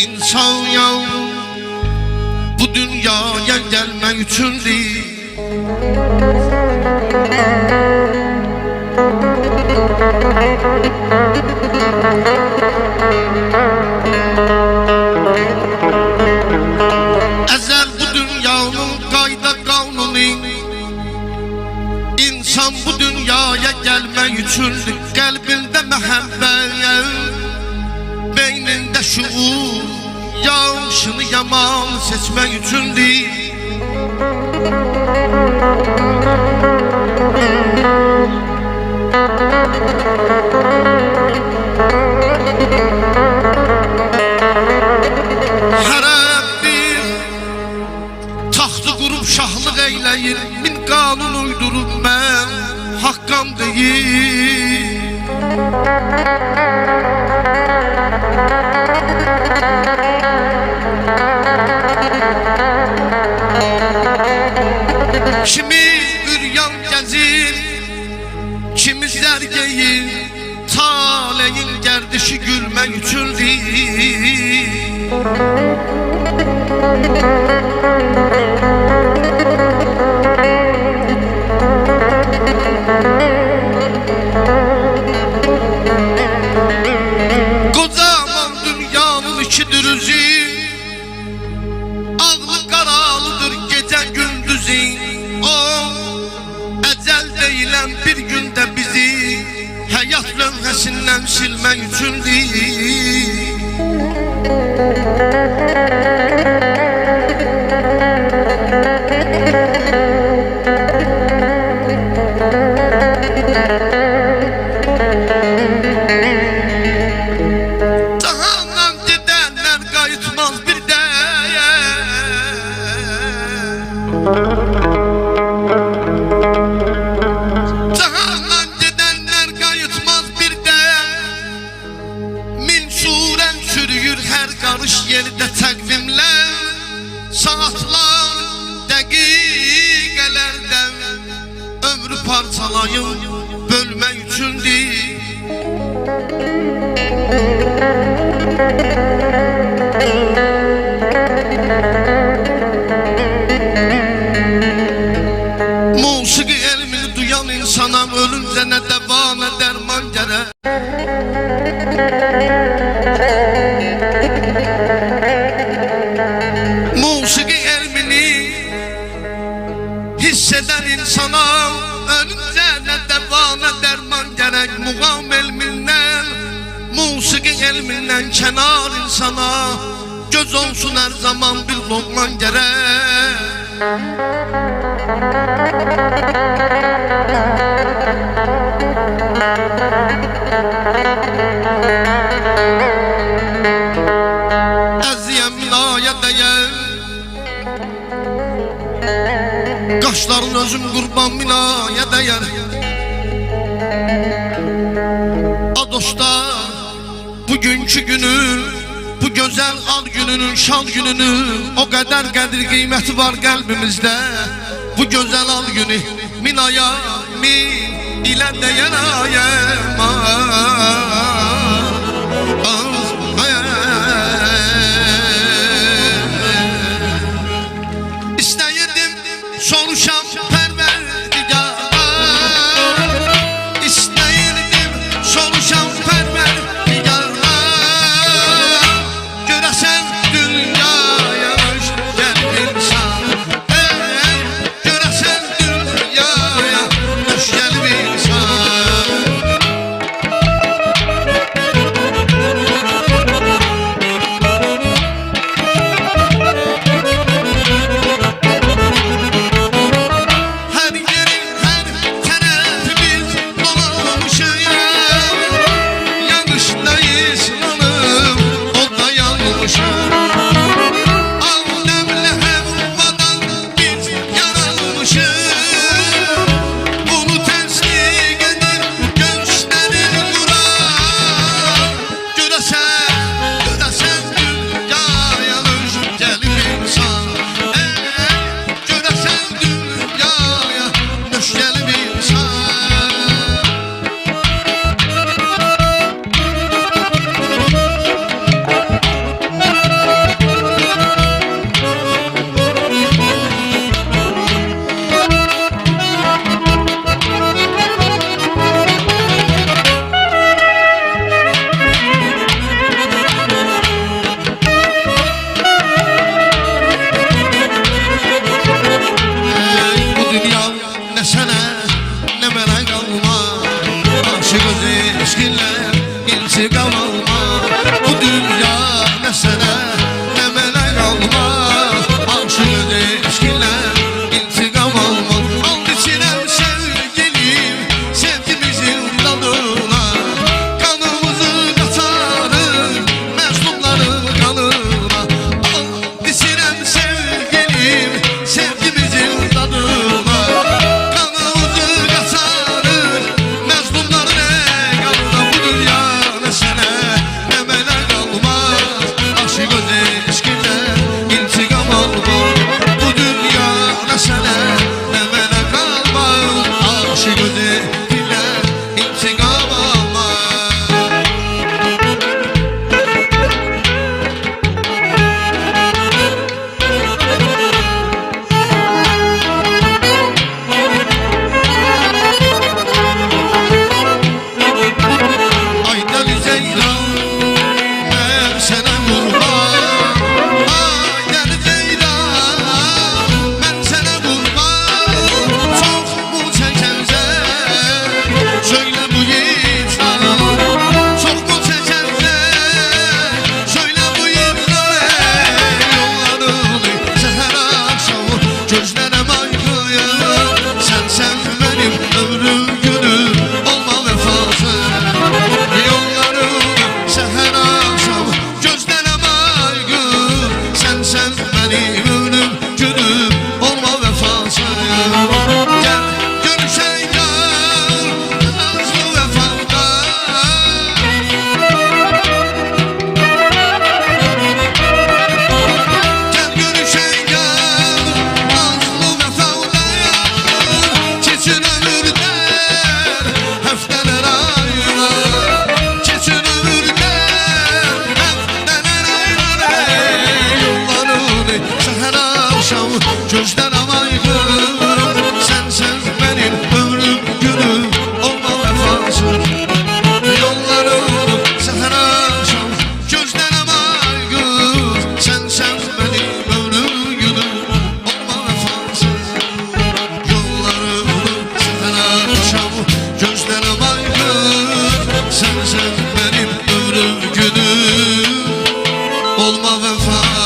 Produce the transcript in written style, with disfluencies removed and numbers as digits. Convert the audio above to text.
İnsan ya bu dünyaya gelmek üçündür. Ezel bu dünyanın kayda kanunu. İnsan bu dünyaya gelmek üçündür. Kalbinde mehabbet, beyninde şuur, yanlışını yaman seçmek üçündür. Hərə bir taxtı qurub şahlıq eyləyir, min qanun uydurub mən haqqam deyil. Kimi üryan gəzir, kimi zər geyir, taleyin gərdişi gülmək üçündür. Kocaman dünyanın ikidir üzü, ağlı qaralıdır gecə gündüzü. O əcəl deyilən bir gündə bizi həyat lövhəsindən silmək üçündür. Cahandan gedənlər qayıtmaz bir dəyə. Cahandan gedənlər qayıtmaz bir dəyə. Min surən çürüyür hər qarış yerdə təqvimlər. Saatlar, dəqiqələrdən ömrü parçalayıb bölmək üçündür. Musiqi elmini duyan insana ölüncə nə dəva nə dərman gərək. Musiqi elmini hiss eden insana ölüncə nə dəva nə dərman gərək. Muğam elmindən, musiqi elmindən kənar insana göz olsun hər zaman bir loğman gərək. Əziyəm minaya dəyər, qaşların özüm qurban minaya dəyər. A dostlar, bugünkü günü, bu gözəl ad gününün, şan gününün o qədər qədir qiyməti var qəlbimizdə. Bu gözəl ad günü minaya min ilə dəyər ayəma. İstəyirdim soruşam Pərverdigardan, İstəyirdim soruşam Pərverdigardan, görəsən dünyaya hoş gəlmişsən, görəsən dünyaya hoş gəlmişsən. eşkinle intikam alma. Bu dünya ne sana ne mənə qalmaz. Aşık eşkinle intikam alma. And içinem sevgilim sevgimizin tadına. Kanımızı katarır məzlumların kanına. And içinem sevgilim sevgimizin tadına. Kanımızı katarır məzlumların kanına. Bu dünya ne sana ne mənə qalmaz. Aşık eşkinle intikam alma. Bu dünya ne sana ne mənə qalmaz. Aşık eşkinle intikam alma. Ay deli Ceylan ben sana kurban. Ay deli Ceylan ben sana kurban. Çok mu çekersen söyle bu yiğitler. Çok mu çekersen söyle bu yiğitler. Yollarını seher akşamı gözlerime aykıyım. Sen benim ömrüm günüm olma vefasız. Yollarını seher akşam gözlerime aykıyım. Sen benim ömrüm günüm olma vefasız. Gel görüşen gel nazlı vefada. Gel görüşen gel nazlı vefada. Keçin ömürler hefteler aylar. Keçin ömürler hefteler aylar. Yollarını seher akşam gözlerime aykırım. Sen benim ömrüm günüm olma vefasız. Yollarını seher akşam gözlerime aykırım. Sen benim ömrüm günüm olma vefasız. Yollarını seher akşam gözlerime aykırım. Sen benim ömrüm günüm olma vefasız.